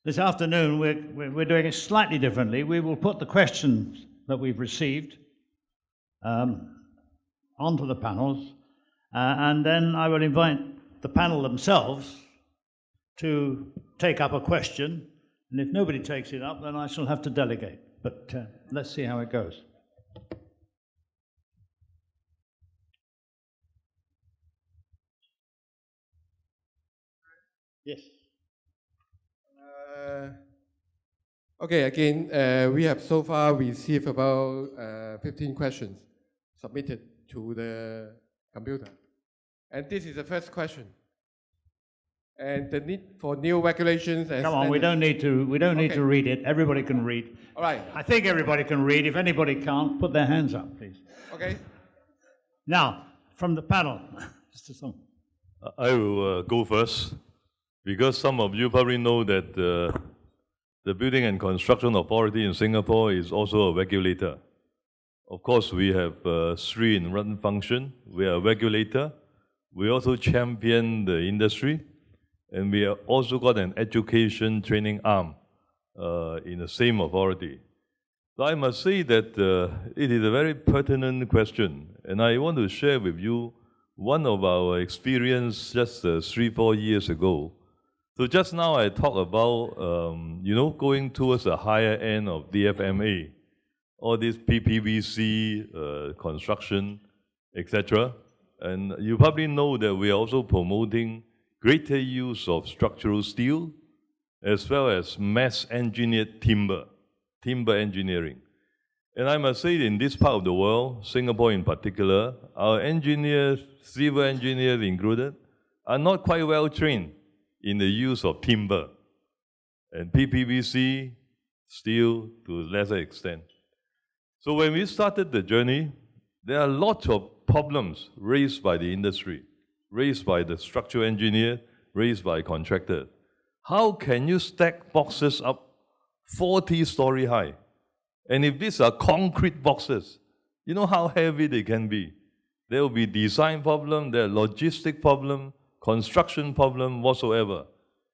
This afternoon, we're doing it slightly differently. We will put the questions that we've received onto the panels, and then I will invite the panel themselves to take up a question, and if nobody takes it up, then I shall have to delegate. But let's see how it goes. Yes. Okay, again, we have so far received about 15 questions submitted to the computer. And this is the first question. And the need for new regulations and Come on, we don't need to read it. Everybody can read. All right. I think everybody can read. If anybody can't, put their hands up, please. Okay. Now, from the panel, Mr. Song. I will go first, because some of you probably know that the Building and Construction Authority in Singapore is also a regulator. Of course, we have three in run function. We are a regulator. We also champion the industry. And we have also got an education training arm in the same authority. So I must say that it is a very pertinent question. And I want to share with you one of our experience just 3-4 years ago. So just now I talked about, going towards the higher end of DFMA, all this PPVC construction, etc. And you probably know that we are also promoting greater use of structural steel, as well as mass-engineered timber engineering. And I must say, in this part of the world, Singapore in particular, our engineers, civil engineers included, are not quite well trained in the use of timber and PPVC, steel to a lesser extent. So when we started the journey, there are lots of problems raised by the industry, raised by the structural engineer, raised by contractors. How can you stack boxes up 40-story high? And if these are concrete boxes, you know how heavy they can be. There will be design problem, there are logistic problem, construction problem whatsoever.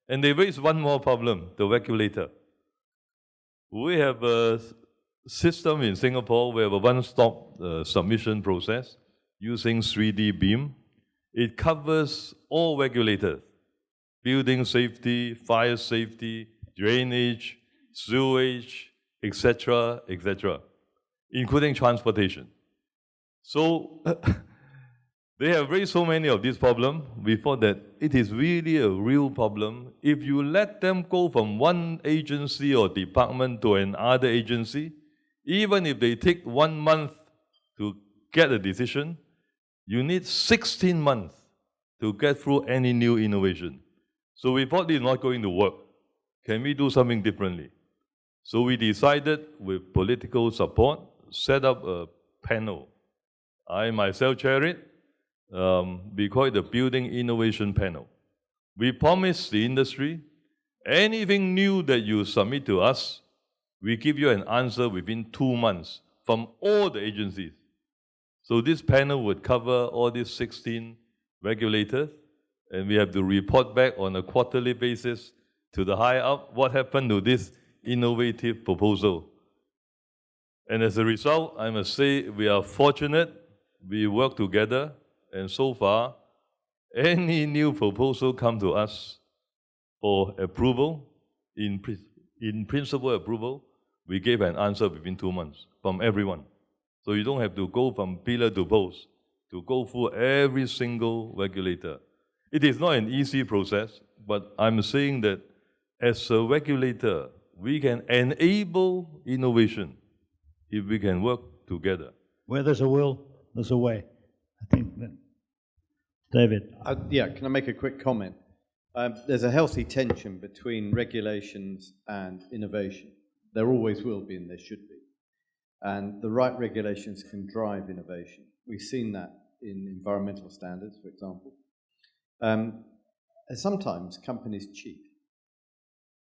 And they raise one more problem, the regulator. We have a system in Singapore, we have a one-stop submission process using 3D BIM. It covers all regulators: building safety, fire safety, drainage, sewage, etc., etc., including transportation. So they have raised so many of these problems. We thought that it is really a real problem. If you let them go from one agency or department to another agency, even if they take 1 month to get a decision, you need 16 months to get through any new innovation. So we thought it's not going to work. Can we do something differently? So we decided, with political support, set up a panel. I myself chair it. We call it the Building Innovation Panel. We promise the industry, anything new that you submit to us, we give you an answer within 2 months from all the agencies. So this panel would cover all these 16 regulators, and we have to report back on a quarterly basis to the high up what happened to this innovative proposal. And as a result, I must say we are fortunate, we work together, and so far, any new proposal come to us for approval, in principle approval, we gave an answer within 2 months from everyone. So you don't have to go from pillar to post to go through every single regulator. It is not an easy process, but I'm saying that as a regulator, we can enable innovation if we can work together. Where there's a will, there's a way. I think that. David. Yeah, can I make a quick comment? There's a healthy tension between regulations and innovation. There always will be, and there should be. And the right regulations can drive innovation. We've seen that in environmental standards, for example. And sometimes companies cheat.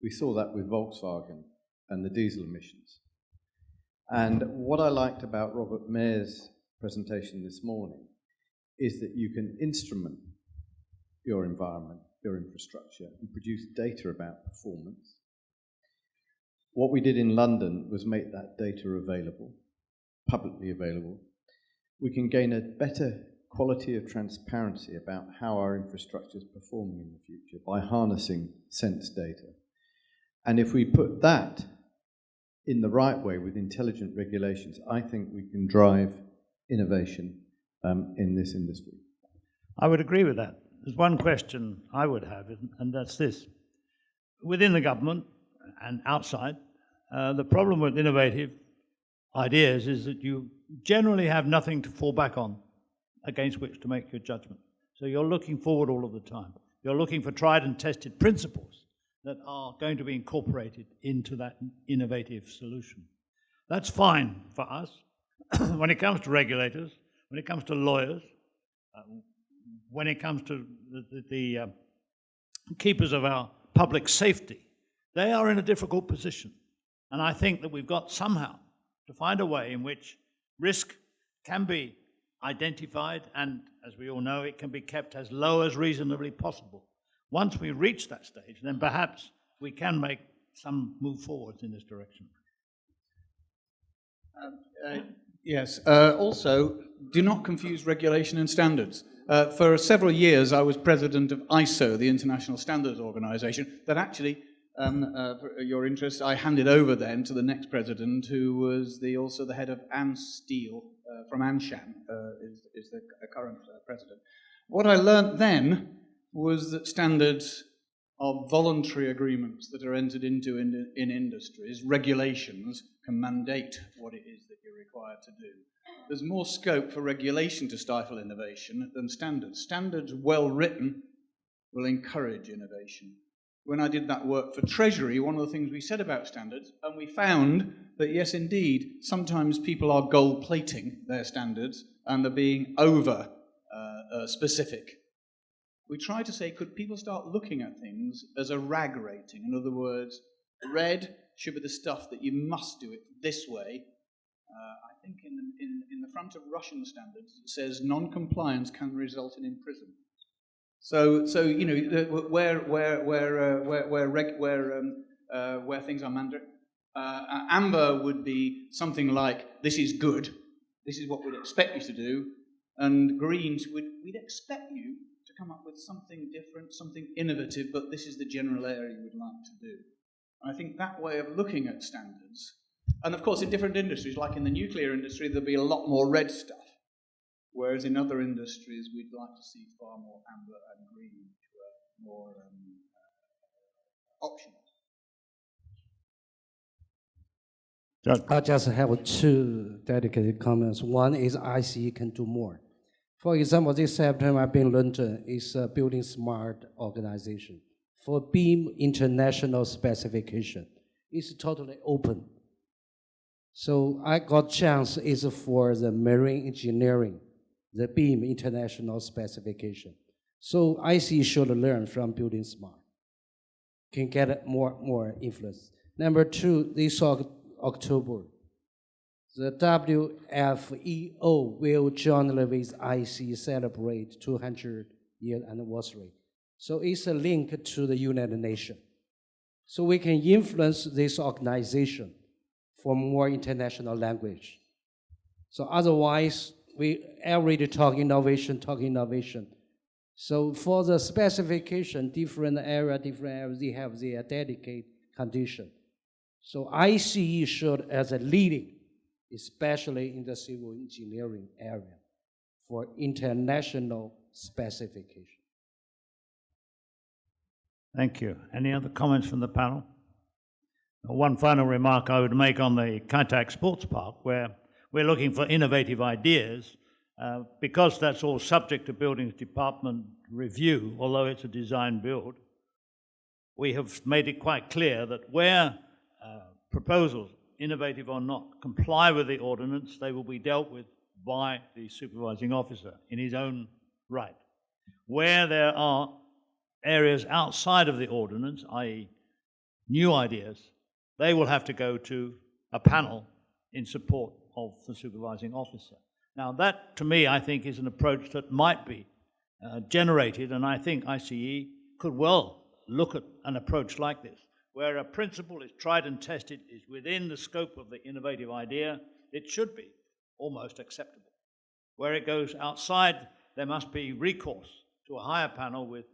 We saw that with Volkswagen and the diesel emissions. And what I liked about Robert Mayer's presentation this morning is that you can instrument your environment, your infrastructure, and produce data about performance What we did in London was make that data available, publicly available. We can gain a better quality of transparency about how our infrastructure is performing in the future by harnessing sense data. And if we put that in the right way with intelligent regulations, I think we can drive innovation in this industry. I would agree with that. There's one question I would have, and that's this. Within the government and outside, the problem with innovative ideas is that you generally have nothing to fall back on against which to make your judgment. So you're looking forward all of the time. You're looking for tried and tested principles that are going to be incorporated into that innovative solution. That's fine for us. When it comes to regulators, when it comes to lawyers, when it comes to the keepers of our public safety, they are in a difficult position. And I think that we've got somehow to find a way in which risk can be identified, and as we all know, it can be kept as low as reasonably possible. Once we reach that stage, then perhaps we can make some move forwards in this direction. Yes. Also, do not confuse regulation and standards. For several years, I was president of ISO, the International Standards Organization, that actually, for your interest, I handed over then to the next president, who was also the head of Anne Steele from Anshan, is the current president. What I learnt then was that standards are voluntary agreements that are entered into in industries. Regulations can mandate what it is that you're required to do. There's more scope for regulation to stifle innovation than standards. Standards, well written, will encourage innovation. When I did that work for Treasury, one of the things we said about standards, and we found that yes, indeed, sometimes people are gold plating their standards and they're being over specific. We try to say, could people start looking at things as a RAG rating? In other words, red should be the stuff that you must do it this way. I think in the front of Russian standards, it says non-compliance can result in imprisonment. So you know where things are mandatory. Amber would be something like, this is good, this is what we'd expect you to do, and greens we'd expect you to come up with something different, something innovative, but this is the general area we'd like to do. And I think that way of looking at standards, and of course in different industries, like in the nuclear industry, there'll be a lot more red stuff, whereas in other industries we'd like to see far more amber and green, which were more optional. I just have two dedicated comments. One is ICE can do more. For example, this September I've been in London, is a building smart organization for BEAM international specification. It's totally open. So I got chance is for the marine engineering, the BEAM international specification. So ICE should learn from building smart, can get more influence. Number two, this October, the WFEO will jointly with IC celebrate 200-year anniversary. So it's a link to the United Nations. So we can influence this organization for more international language. So otherwise, we already talk innovation. So for the specification, different areas, they have their dedicated condition. So ICE should, as a leading, especially in the civil engineering area, for international specification. Thank you. Any other comments from the panel? One final remark I would make on the Kai Tak Sports Park, where we're looking for innovative ideas, because that's all subject to Buildings Department review, although it's a design build. We have made it quite clear that where proposals, innovative or not, comply with the ordinance, they will be dealt with by the supervising officer in his own right. Where there are areas outside of the ordinance, i.e. new ideas, they will have to go to a panel in support of the supervising officer. Now that, to me, I think is an approach that might be generated, and I think ICE could well look at an approach like this, where a principle is tried and tested, is within the scope of the innovative idea, it should be almost acceptable. Where it goes outside, there must be recourse to a higher panel with,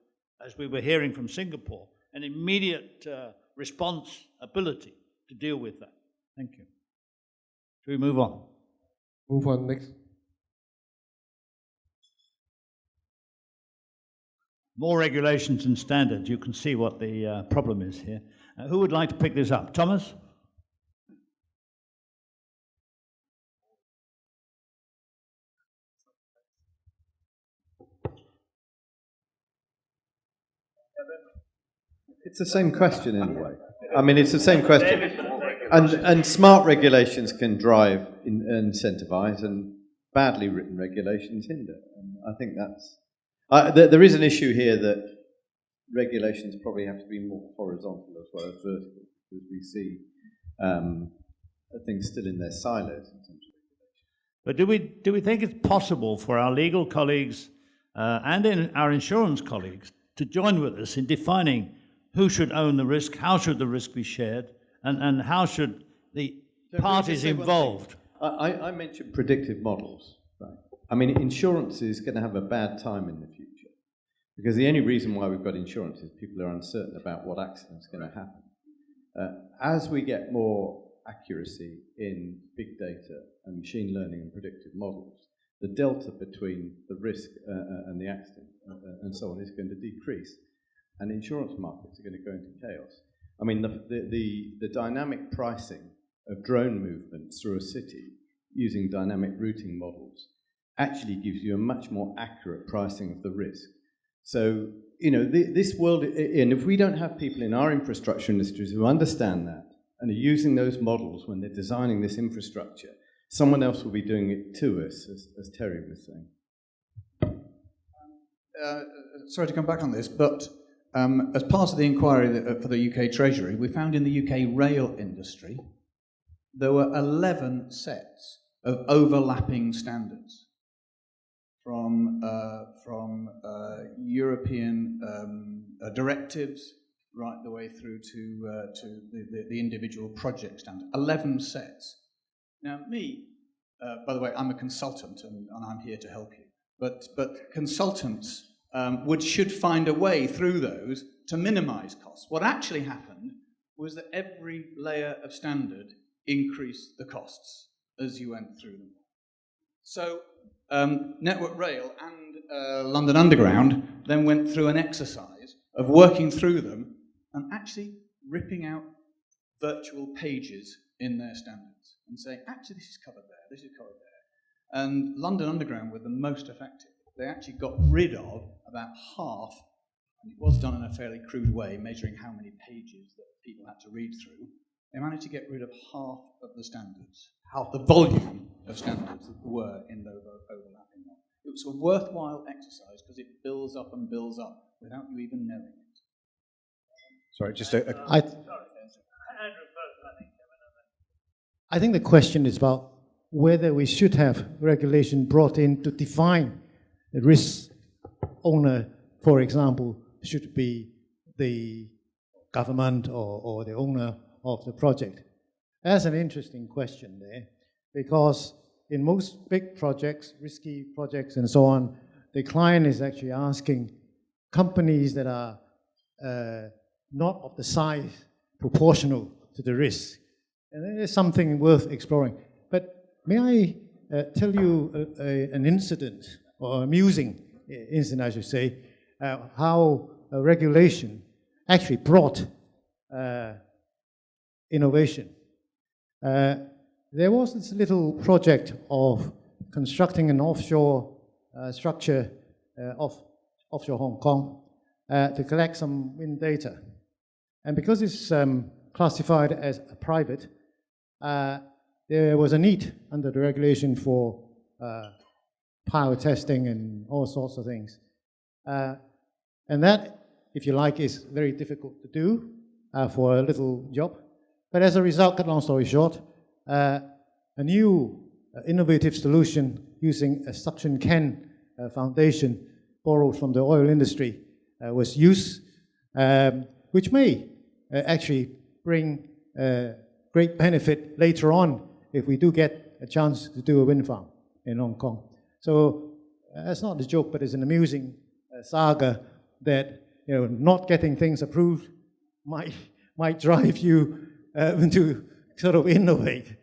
as we were hearing from Singapore, an immediate response ability to deal with that. Thank you. Shall we move on? Move on next. More regulations and standards. You can see what the problem is here. Who would like to pick this up? Thomas? It's the same question in a way. I mean, it's the same question. And smart regulations can drive and incentivize, and badly written regulations hinder. And I think that's... there is an issue here that regulations probably have to be more horizontal as well as vertical, because we see things still in their silos in terms of regulation. But do we think it's possible for our legal colleagues and our insurance colleagues to join with us in defining who should own the risk, how should the risk be shared, and how should the parties involved? I mentioned predictive models. Right? I mean, insurance is going to have a bad time in the future, because the only reason why we've got insurance is people are uncertain about what accident's going to happen. As we get more accuracy in big data and machine learning and predictive models, the delta between the risk and the accident and so on is going to decrease, and insurance markets are going to go into chaos. I mean, the dynamic pricing of drone movements through a city using dynamic routing models actually gives you a much more accurate pricing of the risk. So, you know, this world, and if we don't have people in our infrastructure industries who understand that and are using those models when they're designing this infrastructure, someone else will be doing it to us, as Terry was saying. Sorry to come back on this, but as part of the inquiry for the UK Treasury, we found in the UK rail industry there were 11 sets of overlapping standards from European directives right the way through to the individual project standard. 11 sets. Now, by the way, I'm a consultant and I'm here to help you. But consultants should find a way through those to minimize costs. What actually happened was that every layer of standard increased the costs as you went through them. So Network Rail and London Underground then went through an exercise of working through them and actually ripping out virtual pages in their standards and saying, actually, this is covered there, this is covered there. And London Underground were the most effective. They actually got rid of about half, and it was done in a fairly crude way, measuring how many pages that people had to read through. They managed to get rid of half of the standards, half the volume of standards that were in those overlapping ones. It was a worthwhile exercise because it builds up and builds up without you even knowing it. Sorry, just I think the question is about whether we should have regulation brought in to define the risk owner, for example, should be the government or the owner of the project. That's an interesting question there, because in most big projects, risky projects and so on, the client is actually asking companies that are not of the size proportional to the risk. And it is something worth exploring. But may I tell you an incident, or amusing incident, I should say, how a regulation actually brought innovation. There was this little project of constructing an offshore structure offshore Hong Kong to collect some wind data. And because it's classified as a private, there was a need under the regulation for power testing and all sorts of things. And that, if you like, is very difficult to do for a little job. But as a result, cut long story short, a new innovative solution using a suction can foundation borrowed from the oil industry was used, which may actually bring great benefit later on if we do get a chance to do a wind farm in Hong Kong. So that's not a joke, but it's an amusing saga that not getting things approved might drive you to sort of innovate.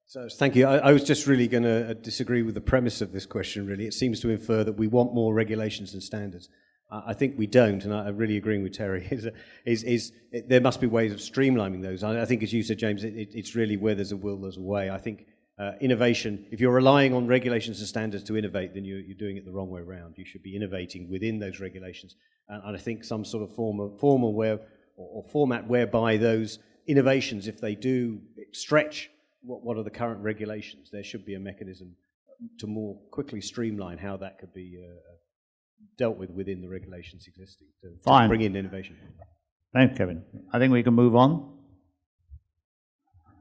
So thank you. I was just really going to disagree with the premise of this question, really. It seems to infer that we want more regulations and standards. I think we don't, and I'm really agreeing with Terry. There must be ways of streamlining those. I think, as you said, James, it's really where there's a will, there's a way. I think innovation, if you're relying on regulations and standards to innovate, then you're doing it the wrong way around. You should be innovating within those regulations. And I think some sort of formal way or format whereby those innovations, if they do stretch what are the current regulations, there should be a mechanism to more quickly streamline how that could be dealt with within the regulations existing to bring in innovation. Thanks, Kevin. I think we can move on.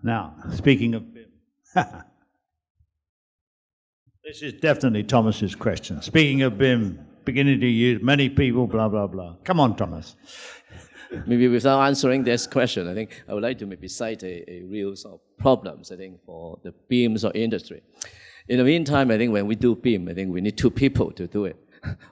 Now, speaking of BIM, this is definitely Thomas's question. Speaking of BIM, beginning to use many people, blah, blah, blah. Come on, Thomas. Maybe without answering this question, I think I would like to maybe cite a real sort of problems, I think, for the BIMs or industry. In the meantime, I think when we do BIM, I think we need two people to do it.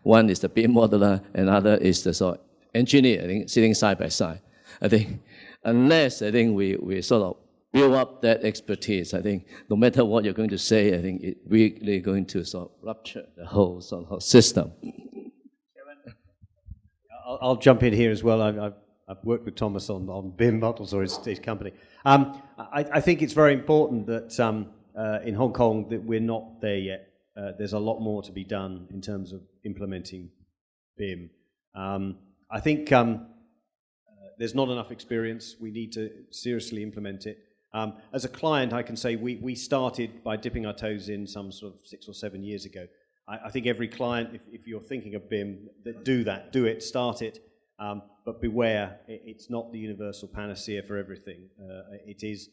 One is the BIM modeler, and another is the sort of engineer, I think, sitting side by side. I think unless, I think, we sort of build up that expertise, I think no matter what you're going to say, I think it's really going to sort of rupture the whole sort of system. I'll jump in here as well. I've worked with Thomas on BIM models or his company. I think it's very important that in Hong Kong that we're not there yet. There's a lot more to be done in terms of implementing BIM. I think there's not enough experience. We need to seriously implement it. As a client, I can say we started by dipping our toes in some sort of 6 or 7 years ago. I think every client, if you're thinking of BIM, do it, start it. But beware, it's not the universal panacea for everything. It is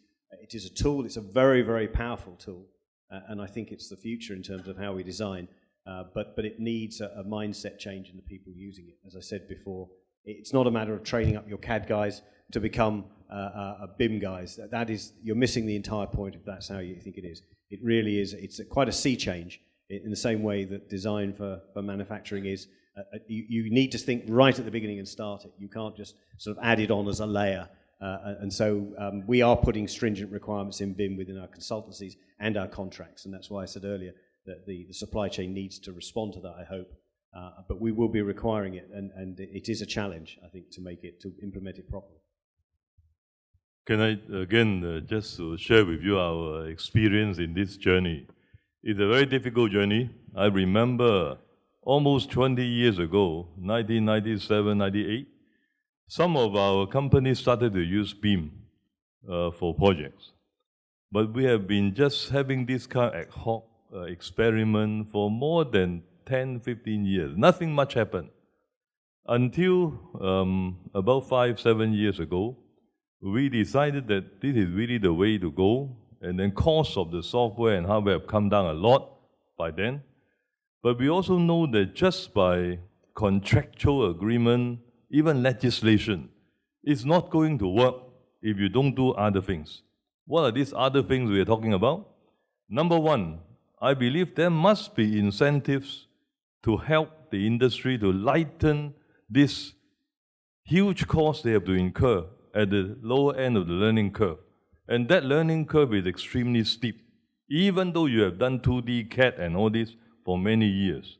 a tool. It's a very, very powerful tool, and I think it's the future in terms of how we design. But it needs a mindset change in the people using it. As I said before, it's not a matter of training up your CAD guys to become a BIM guys. You're missing the entire point if that's how you think it is. It really is. It's quite a sea change in the same way that design for manufacturing is. You need to think right at the beginning and start it. You can't just sort of add it on as a layer. And so we are putting stringent requirements in BIM within our consultancies and our contracts. And that's why I said earlier that the supply chain needs to respond to that, I hope. But we will be requiring it. And it is a challenge, I think, to implement it properly. Can I, again, just to share with you our experience in this journey? It's a very difficult journey. I remember almost 20 years ago, 1997, 98, some of our companies started to use BIM for projects. But we have been just having this kind of ad hoc experiment for more than 10, 15 years. Nothing much happened. Until about 5, 7 years ago, we decided that this is really the way to go. And then costs of the software and hardware have come down a lot by then. But we also know that just by contractual agreement, even legislation, it's not going to work if you don't do other things. What are these other things we are talking about? Number one, I believe there must be incentives to help the industry to lighten this huge cost they have to incur at the lower end of the learning curve. And that learning curve is extremely steep, even though you have done 2D CAD and all this for many years.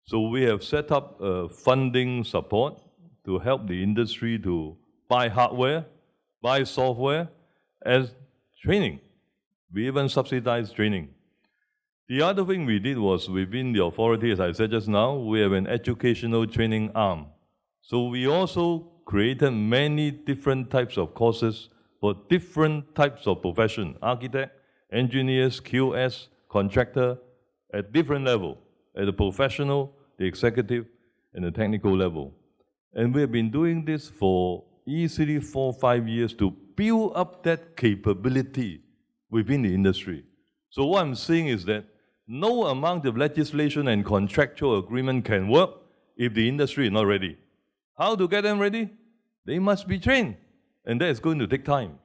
So we have set up funding support to help the industry to buy hardware, buy software as training. We even subsidize training. The other thing we did was within the authority, as I said just now, we have an educational training arm. So we also created many different types of courses for different types of profession, architect, engineers, QS, contractor, at different level, at the professional, the executive, and the technical level. And we have been doing this for easily 4 or 5 years to build up that capability within the industry. So what I'm saying is that no amount of legislation and contractual agreement can work if the industry is not ready. How to get them ready? They must be trained, and that is going to take time.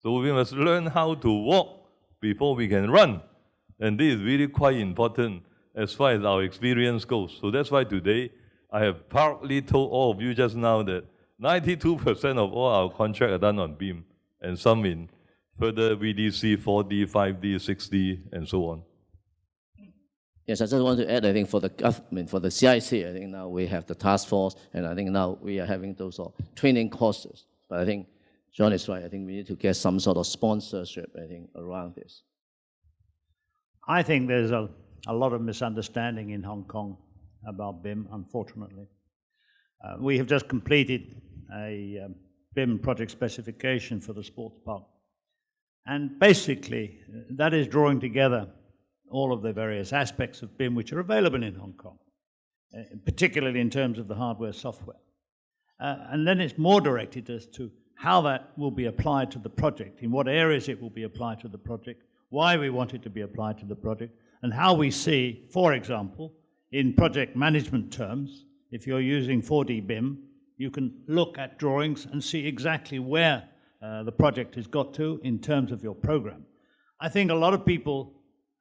So we must learn how to walk before we can run. And this is really quite important as far as our experience goes. So that's why today I have partly told all of you just now that 92% of all our contracts are done on BIM, and some in further VDC, 4D, 5D, 6D, and so on. Yes, I just want to add, I think for the government, for the CIC, I think now we have the task force, and I think now we are having those training courses. But I think John is right. I think we need to get some sort of sponsorship, I think, around this. I think there's a lot of misunderstanding in Hong Kong about BIM, unfortunately. We have just completed a BIM project specification for the sports park. And basically, that is drawing together all of the various aspects of BIM which are available in Hong Kong, particularly in terms of the hardware software. And then it's more directed as to how that will be applied to the project, in what areas it will be applied to the project, why we want it to be applied to the project, and how we see, for example, in project management terms, if you're using 4D BIM, you can look at drawings and see exactly where the project has got to in terms of your program. I think a lot of people,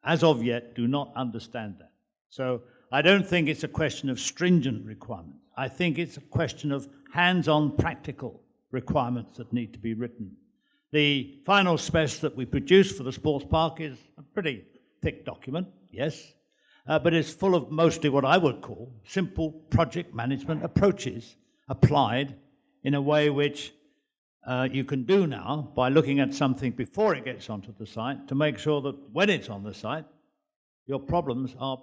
as of yet, do not understand that. So I don't think it's a question of stringent requirements. I think it's a question of hands-on practical requirements that need to be written. The final spec that we produced for the sports park is a pretty thick document, yes, but it's full of mostly what I would call simple project management approaches applied in a way which you can do now by looking at something before it gets onto the site to make sure that when it's on the site, your problems are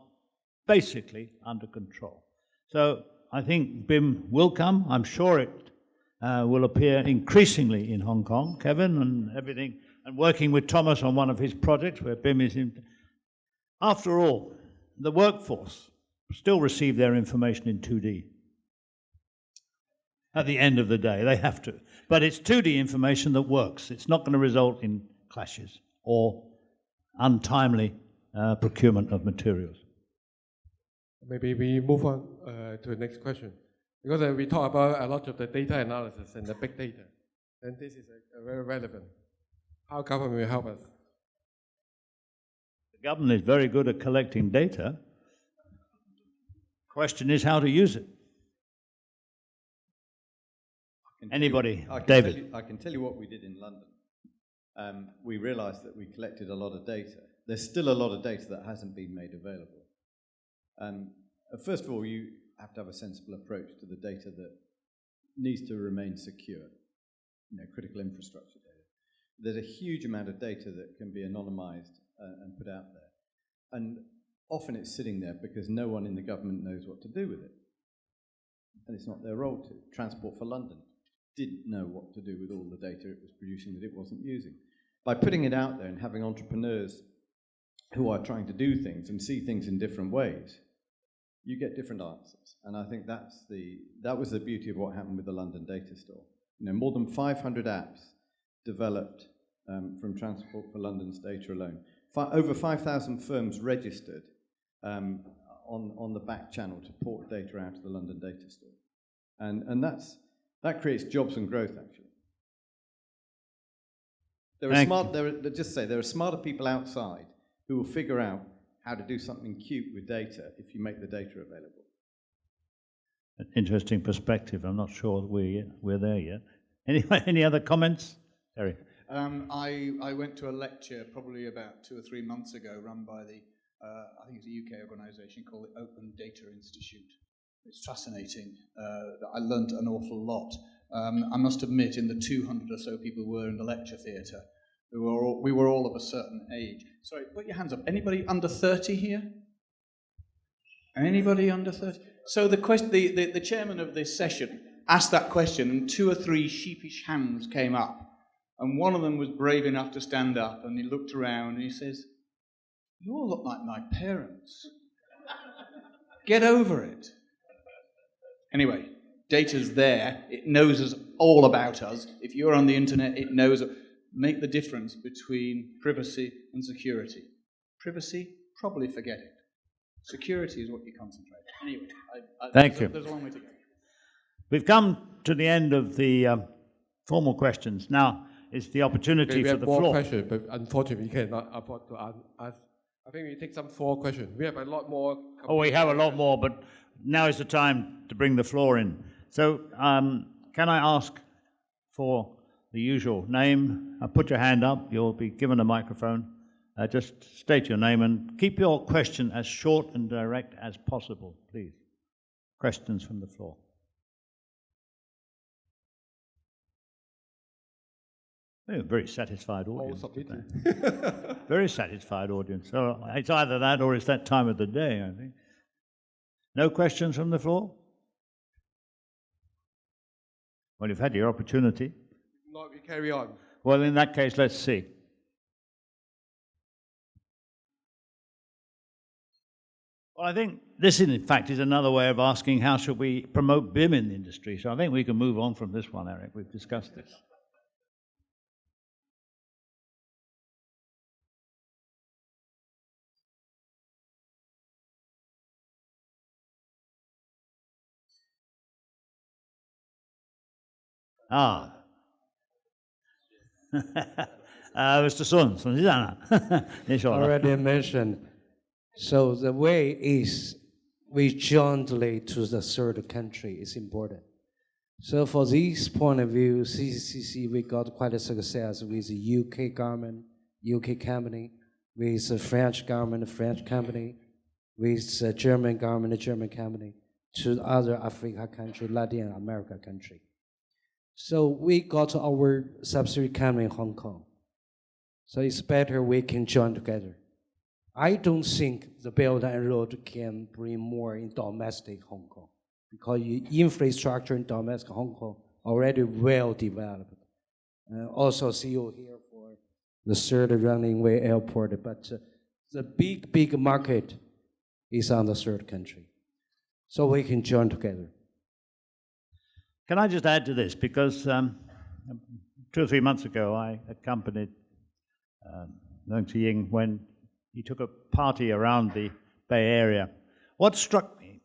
basically under control. So I think BIM will come. I'm sure it will appear increasingly in Hong Kong, Kevin, and everything, and working with Thomas on one of his projects where BIM is in. After all, the workforce still receive their information in 2D. At the end of the day, they have to. But it's 2D information that works. It's not going to result in clashes or untimely procurement of materials. Maybe we move on to the next question. Because we talk about a lot of the data analysis and the big data. And this is very relevant. How government will help us? The government is very good at collecting data. Question is how to use it. Anybody? David? I can tell you what we did in London. We realized that we collected a lot of data. There's still a lot of data that hasn't been made available. First of all, you have to have a sensible approach to the data that needs to remain secure, critical infrastructure data. There's a huge amount of data that can be anonymized and put out there. And often it's sitting there because no one in the government knows what to do with it. And it's not their role to. Transport for London didn't know what to do with all the data it was producing that it wasn't using. By putting it out there and having entrepreneurs who are trying to do things and see things in different ways, you get different answers. And I think that was the beauty of what happened with the London Data Store. More than 500 apps developed from Transport for London's data alone. Over 5,000 firms registered on the back channel to port data out of the London Data Store. And that creates jobs and growth, actually. There are smarter people outside who will figure out how to do something cute with data if you make the data available. An interesting perspective. I'm not sure we're there yet. Anyway, any other comments? Terry? I went to a lecture probably about 2 or 3 months ago run by I think it's a UK organisation called the Open Data Institute. It's fascinating. I learnt an awful lot. I must admit, in the 200 or so people who were in the lecture theatre, we were all of a certain age. Sorry, put your hands up. Anybody under 30 here? Anybody under 30? So the chairman of this session asked that question, and 2 or 3 sheepish hands came up. And one of them was brave enough to stand up, and he looked around and he says, "You all look like my parents. Get over it." Anyway, data's there. It knows us all about us. If you're on the internet, it knows. Make the difference between privacy and security. Privacy, probably forget it. Security is what you concentrate on. Anyway, Thank you. There's a long way to go. We've come to the end of the formal questions. Now is the opportunity we for have the more floor. questions, but unfortunately, we cannot afford to ask. I think we take some 4 questions. We have a lot more. Oh, we have a lot more, but now is the time to bring the floor in. So can I ask for the usual name? Put your hand up. You'll be given a microphone. Just state your name and keep your question as short and direct as possible, please. Questions from the floor. Oh, very satisfied audience. Very satisfied audience. So it's either that or it's that time of the day, I think. No questions from the floor? Well, you've had your opportunity. No, we carry on. Well, in that case, let's see. Well, I think this, in fact, is another way of asking how should we promote BIM in the industry. So I think we can move on from this one, Eric. We've discussed this. Mr. Sun, already mentioned. So the way is we jointly to the third country is important. So for this point of view, CCC, we got quite a success with the UK government, UK company, with the French government, French company, with the German government, German company, to other Africa country, Latin America country. So we got our subsidiary company in Hong Kong. So it's better we can join together. I don't think the Belt and Road can bring more in domestic Hong Kong because infrastructure in domestic Hong Kong already well developed. Also see you here for the third running way airport, but the big market is on the third country. So we can join together. Can I just add to this? Because 2 or 3 months ago, I accompanied Leung Chee-ying when he took a party around the Bay Area. What struck me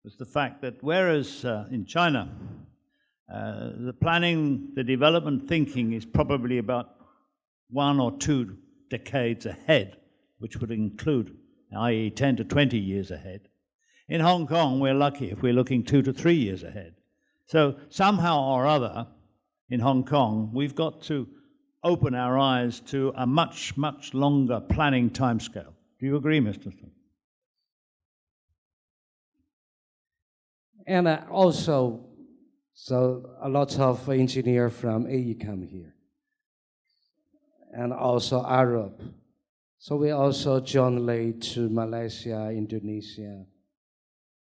was the fact that whereas in China, the planning, the development thinking is probably about 1 or 2 decades ahead, which would include, i.e. 10 to 20 years ahead. In Hong Kong, we're lucky if we're looking 2 to 3 years ahead. So somehow or other, in Hong Kong, we've got to open our eyes to a much longer planning timescale. Do you agree, Mr. Sun? And also, so a lot of engineers from AE come here, and also Arab. So we also jointly to Malaysia, Indonesia,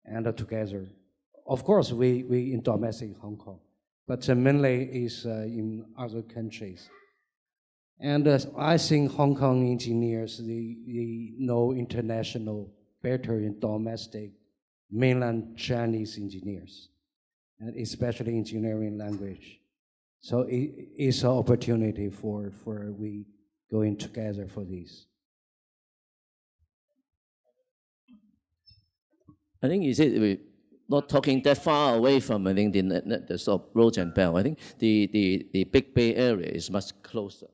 and together. Of course, we in domestic Hong Kong, but mainly is in other countries. And I think Hong Kong engineers, they know international better in domestic mainland Chinese engineers, and especially engineering language. So it is an opportunity for we going together for this. I think you said we're not talking that far away from, I think, the sort of roads and belt. I think the Big Bay Area is much closer.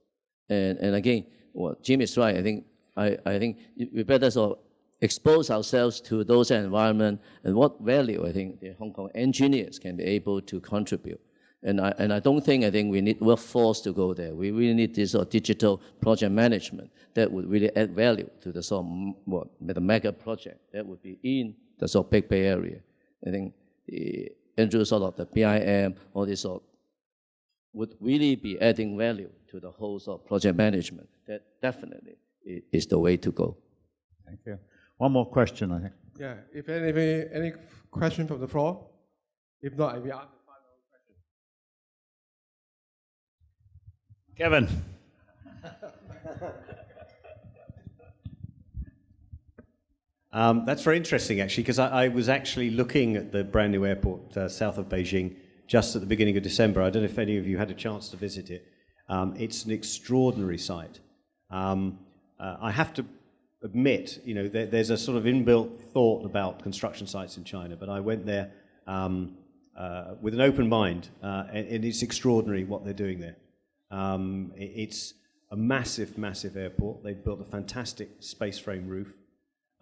And again, well, Jim is right. I think we better sort of expose ourselves to those environment and what value I think the Hong Kong engineers can be able to contribute. And I don't think we need workforce to go there. We really need this sort of digital project management that would really add value to the sort of the mega project that would be in the sort of Big Bay Area. I think Andrew sort of the BIM, all this sort would really be adding value to the whole sort of project management. That definitely is the way to go. Thank you. One more question, I think. Yeah, if any question from the floor? If not, I will ask the final question. Kevin. That's very interesting, actually, because I was actually looking at the brand new airport south of Beijing just at the beginning of December. I don't know if any of you had a chance to visit it. It's an extraordinary site. I have to admit, there's a sort of inbuilt thought about construction sites in China, but I went there with an open mind, and it's extraordinary what they're doing there. It's a massive, massive airport. They've built a fantastic space frame roof.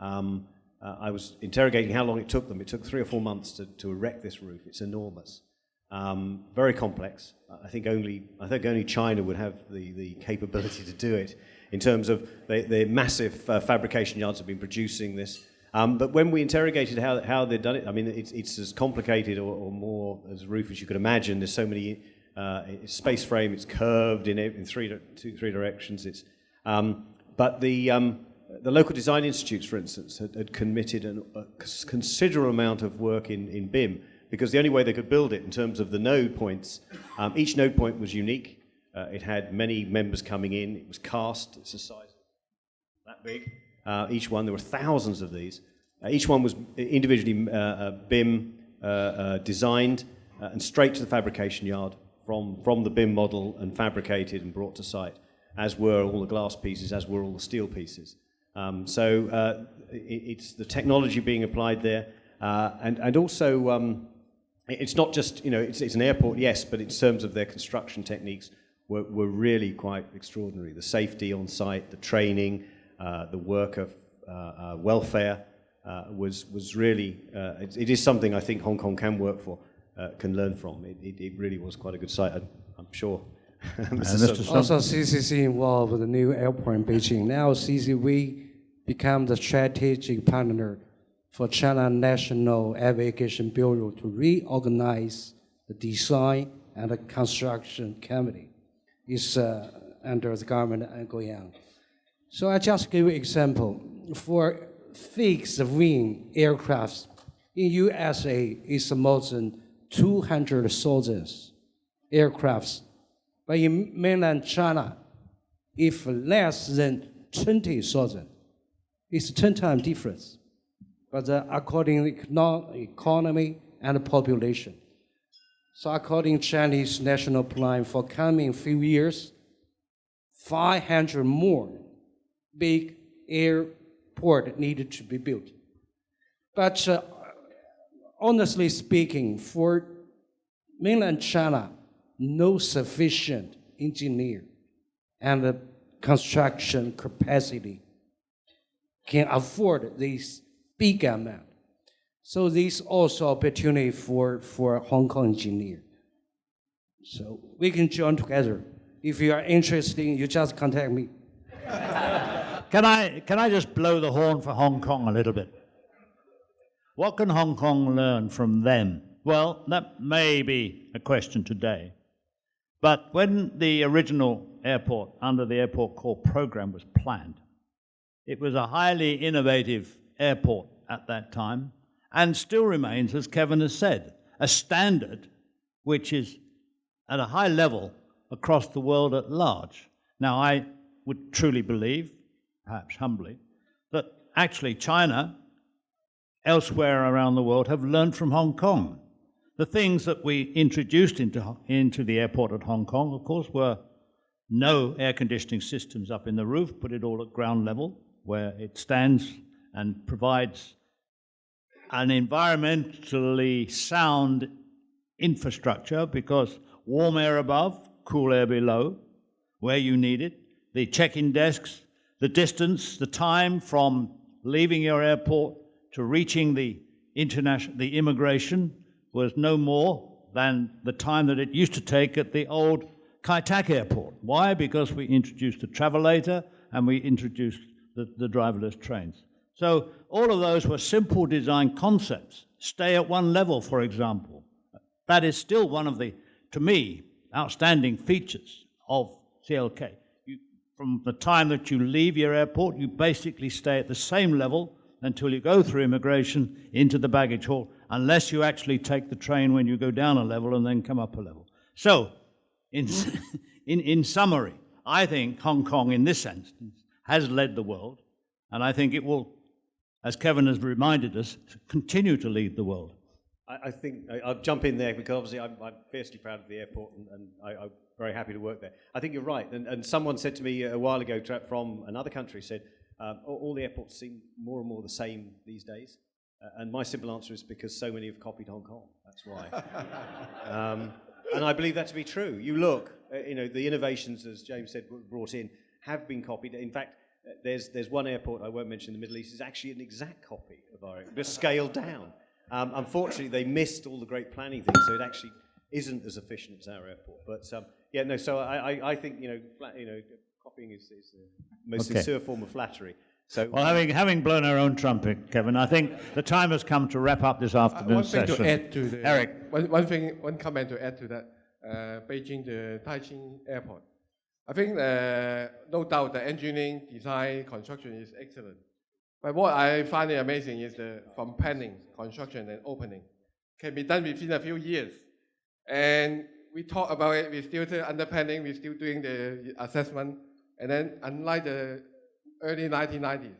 I was interrogating how long it took them. It took 3 or 4 months to erect this roof. It's enormous, very complex. I think only China would have the capability to do it in terms of the massive fabrication yards have been producing this. But when we interrogated how they'd done it, I mean, it's as complicated or more as a roof as you could imagine. There's so many space frame. It's curved in three directions. But the local design institutes, for instance, had committed a considerable amount of work in BIM, because the only way they could build it in terms of the node points, each node point was unique. It had many members coming in. It was cast. It's the size that big. Each one, there were thousands of these. Each one was individually BIM designed and straight to the fabrication yard from the BIM model and fabricated and brought to site, as were all the glass pieces, as were all the steel pieces. So it's the technology being applied there, and also it's not just, it's an airport, yes, but in terms of their construction techniques were really quite extraordinary. The safety on site, the training, the work of welfare was really, it is something I think Hong Kong can work for, can learn from. It really was quite a good site, I'm sure. Also, CCC involved with the new airport in Beijing. Now CCV become the strategic partner for China National Aviation Bureau to reorganize the design and the construction committee. It's under the government of Goyang. So I just give you an example. For fixed wing aircrafts, in USA, it's more than 200,000 aircrafts. But in mainland China, if less than 20,000, it's 10 times difference. But according to economy and population. So according to Chinese national plan for coming few years, 500 more big airport needed to be built. But honestly speaking, for mainland China, no sufficient engineer and construction capacity can afford this big amount. So this also opportunity for Hong Kong engineer. So we can join together. If you are interested, you just contact me. Can I just blow the horn for Hong Kong a little bit? What can Hong Kong learn from them? Well, that may be a question today. But when the original airport, under the Airport Core program, was planned, it was a highly innovative airport at that time, and still remains, as Kevin has said, a standard which is at a high level across the world at large. Now, I would truly believe, perhaps humbly, that actually China, elsewhere around the world, have learned from Hong Kong. The things that we introduced into the airport at Hong Kong, of course, were no air conditioning systems up in the roof, put it all at ground level, where it stands and provides an environmentally sound infrastructure, because warm air above, cool air below, where you need it, the check-in desks, the distance, the time from leaving your airport to reaching the immigration was no more than the time that it used to take at the old Kai Tak airport. Why? Because we introduced the travelator and we introduced the driverless trains. So all of those were simple design concepts. Stay at one level, for example. That is still one of the, to me, outstanding features of CLK. From the time that you leave your airport, you basically stay at the same level until you go through immigration into the baggage hall, unless you actually take the train when you go down a level and then come up a level. So, in summary, I think Hong Kong, in this instance, has led the world, and I think it will, as Kevin has reminded us, continue to lead the world. I think I'll jump in there, because obviously I'm fiercely proud of the airport, and I'm very happy to work there. I think you're right, and someone said to me a while ago from another country, said, all the airports seem more and more the same these days. And my simple answer is because so many have copied Hong Kong. That's why. And I believe that to be true. You look, the innovations, as James said, brought in, have been copied. In fact, there's one airport I won't mention in the Middle East is actually an exact copy of our airport, just scaled down. Unfortunately, they missed all the great planning things, so it actually isn't as efficient as our airport. But so I think copying is the most sincere form of flattery. So, well, having blown our own trumpet, Kevin, I think the time has come to wrap up this afternoon's session. One thing to add to the, Eric. One comment to add to that. Beijing, the Taichin airport. I think no doubt the engineering, design, construction is excellent. But what I find amazing is from planning, construction, and opening can be done within a few years. And we talk about it, we're still under planning, we're still doing the assessment. And then unlike the early 1990s,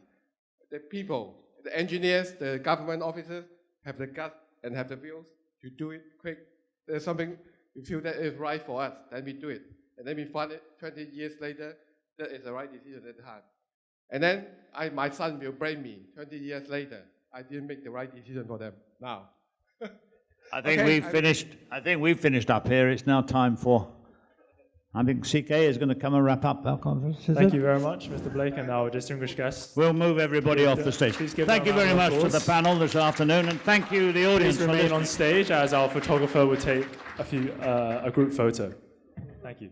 the people, the engineers, the government officers have the guts and have the wills to do it quick. There's something we feel that is right for us, then we do it. And then we find it 20 years later, that is the right decision at the time. And then my son will blame me 20 years later. I didn't make the right decision for them now. I think we've finished up here. It's now time for, I think CK is going to come and wrap up our conference. Thank you very much, Mr. Blake, and our distinguished guests. We'll move everybody off the stage. Thank you very much to the panel this afternoon, and thank you, the audience. Please remain on stage as our photographer will take a group photo. Thank you.